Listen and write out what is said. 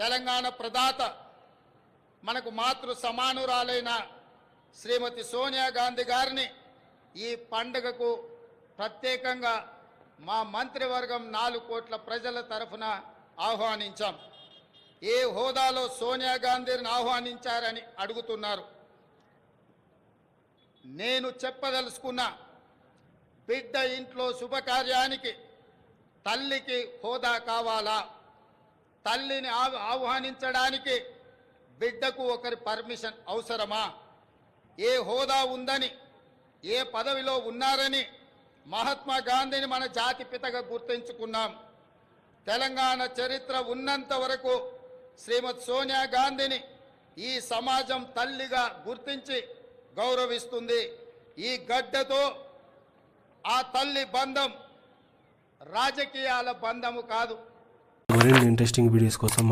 తెలంగాణ ప్రదాత మనకు మాతృ సమానురాలైన శ్రీమతి సోనియా గాంధీ గారిని ఈ పండుగకు ప్రత్యేకంగా మా మంత్రివర్గం 4 కోట్ల ప్రజల తరఫున ఆహ్వానించాం. ఏ హోదాలో సోనియా గాంధీని ఆహ్వానించారని అడుగుతున్నారు. నేను చెప్పదలుచుకున్న బిడ్డ ఇంట్లో శుభకార్యానికి తల్లికి హోదా కావాలా? తల్లిని ఆహ్వానించడానికి బిడ్డకు ఒకరి పర్మిషన్ అవసరమా? ఏ హోదా ఉందని, ఏ పదవిలో ఉన్నారని మహాత్మా గాంధీని మన జాతిపితగా గుర్తించుకున్నాం. తెలంగాణ చరిత్ర ఉన్నంత వరకు శ్రీమతి సోనియా గాంధీని ఈ సమాజం తల్లిగా గుర్తించి గౌరవిస్తుంది. ఈ గడ్డతో ఆ తల్లి బంధం రాజకీయాల బంధము కాదు. మరిన్ని ఇంట్రెస్టింగ్ వీడియోస్ కోసం మా